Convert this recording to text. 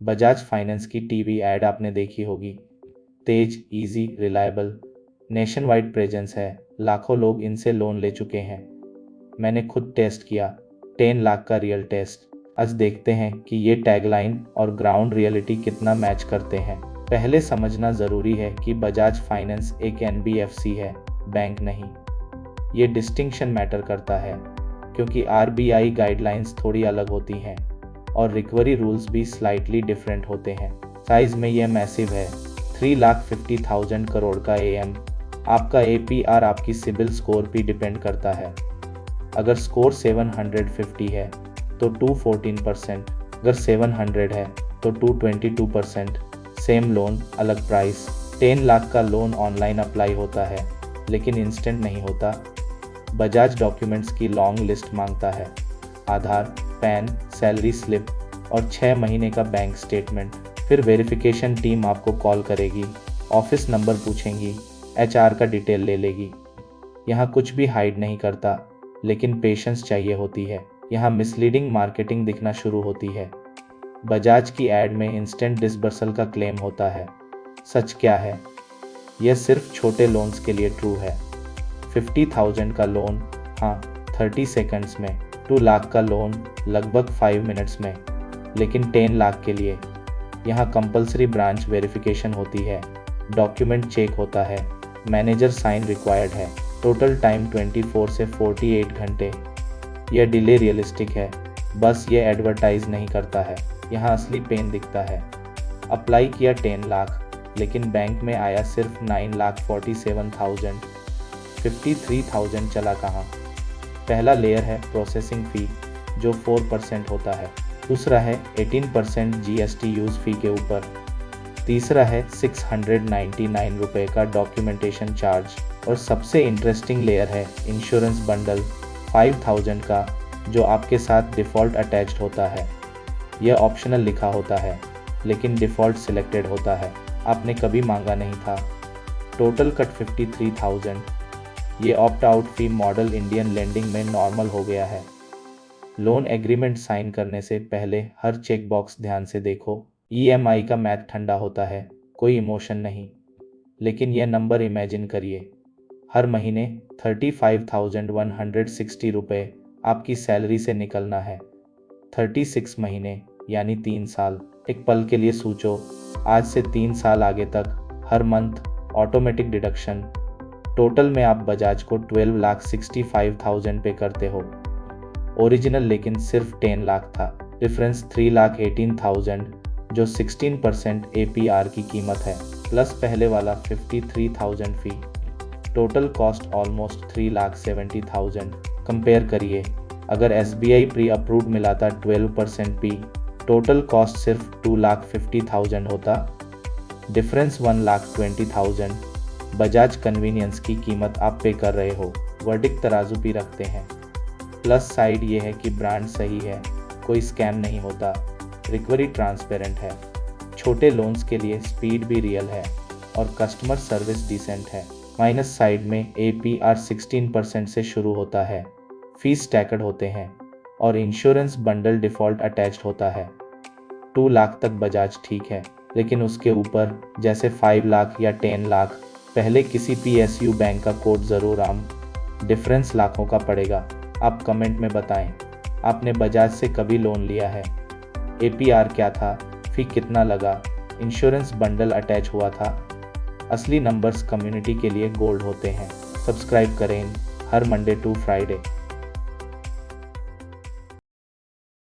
Bajaj finance की TV ad आपने देखी होगी। तेज, easy, reliable, nation wide presence है। लाखों लोग इनसे लोन ले चुके हैं। मैंने खुद टेस्ट किया, 10 लाख का रियल टेस्ट। आज देखते हैं कि ये टैगलाइन और ग्राउंड रियलिटी कितना मैच करते हैं। पहले समझना ज़रूरी है कि बजाज फाइनेंस एक एनबीएफसी है, बैंक नहीं। ये डिस्टिंक्शन मैटर करता है क्योंकि आरबीआई गाइडलाइंस थोड़ी अलग होती हैं और रिकवरी रूल्स भी स्लाइटली डिफरेंट होते हैं। साइज में ये मैसिव है, 3,50,000 करोड़ का एएम। आपका एपीआर आपकी सिबिल स्कोर पे डिपेंड करता है। अगर स्कोर 750 है तो 214%, अगर 700 है तो 222%। सेम लोन, अलग प्राइस। 10 लाख का लोन ऑनलाइन अप्लाई होता है लेकिन इंस्टेंट नहीं होता। बजाज डॉक्यूमेंट्स की लॉन्ग लिस्ट मांगता है, आधार, पैन, सैलरी स्लिप और 6 महीने का बैंक स्टेटमेंट। फिर वेरिफिकेशन टीम आपको कॉल करेगी, ऑफिस नंबर पूछेंगी, एचआर का डिटेल ले लेगी। यहाँ कुछ भी हाइड नहीं करता, लेकिन पेशेंस चाहिए होती है। यहाँ मिसलीडिंग मार्केटिंग दिखना शुरू होती है। बजाज की एड में इंस्टेंट डिसबर्सल का क्लेम होता है। सच क्या है? यह सिर्फ छोटे लोन्स के लिए ट्रू है। 50,000 का लोन, हाँ, 30 सेकंड्स में। 2 लाख का लोन, लगभग 5 मिनट्स में। लेकिन 10 लाख के लिए यहाँ कंपलसरी ब्रांच वेरिफिकेशन होती है, डॉक्यूमेंट चेक होता है, मैनेजर साइन रिक्वायर्ड है। टोटल टाइम 24 से 48 घंटे। यह डिले रियलिस्टिक है, बस ये एडवर्टाइज नहीं करता है। यहाँ असली पेन दिखता है। अप्लाई किया 10 लाख, लेकिन बैंक में आया सिर्फ 9,47,000। 53,000 चला कहाँ? पहला लेयर है प्रोसेसिंग फ़ी, जो 4% होता है। दूसरा है 18% जीएसटी यूज़ फ़ी के ऊपर। तीसरा है 699 रुपये का डॉक्यूमेंटेशन चार्ज। और सबसे इंटरेस्टिंग लेयर है इंश्योरेंस बंडल, 5,000 का, जो आपके साथ डिफ़ॉल्ट अटैच्ड होता है। यह ऑप्शनल लिखा होता है, लेकिन डिफ़ॉल्ट सिलेक्टेड होता है। आपने कभी मांगा नहीं था। Total cut 53,000। ये ऑप्ट आउट फ़ी मॉडल इंडियन लेंडिंग में नॉर्मल हो गया है। लोन एग्रीमेंट साइन करने से पहले हर चेक बॉक्स ध्यान से देखो। ईएमआई का मैथ ठंडा होता है, कोई इमोशन नहीं। लेकिन यह नंबर इमेजिन करिए, हर महीने 35,160 रुपये आपकी सैलरी से निकलना है। 36 महीने यानी 3 साल। एक पल के लिए सोचो, आज से 3 साल आगे तक हर मंथ ऑटोमेटिक डिडक्शन। टोटल में आप बजाज को 12,65,000 पे करते हो। ओरिजिनल लेकिन सिर्फ 10 लाख था। डिफरेंस 3,18,000, जो 16% एपीआर की कीमत है, प्लस पहले वाला 53,000 fee. Total cost almost 3,70,000। Compare करिए, अगर एसबीआई प्री अप्रूव्ड मिलाता 12% पी, टोटल कॉस्ट सिर्फ 2,50,000 होता। डिफरेंस 1,20,000। बजाज कन्वीनियंस की कीमत आप पे कर रहे हो, वर्डिक्ट तराजू भी रखते हैं। प्लस साइड ये है कि ब्रांड सही है, कोई स्कैम नहीं होता, रिकवरी ट्रांसपेरेंट है, छोटे लोन्स के लिए स्पीड भी रियल है और कस्टमर सर्विस डिसेंट है। माइनस साइड में एपीआर 16% से शुरू होता है, फीस स्टैकर्ड होते हैं और इंश्योरेंस बंडल डिफ़ॉल्ट अटैच्ड होता है। 2 लाख तक बजाज ठीक है, लेकिन उसके ऊपर जैसे 5 लाख या 10 लाख, पहले किसी पीएसयू बैंक का कोड ज़रूर आम। डिफरेंस लाखों का पड़ेगा। आप कमेंट में बताएं, आपने बजाज से कभी लोन लिया है? एपीआर क्या था? फी कितना लगा? इंश्योरेंस बंडल अटैच हुआ था? असली नंबर्स कम्युनिटी के लिए गोल्ड होते हैं। सब्सक्राइब करें हर मंडे टू फ्राइडे।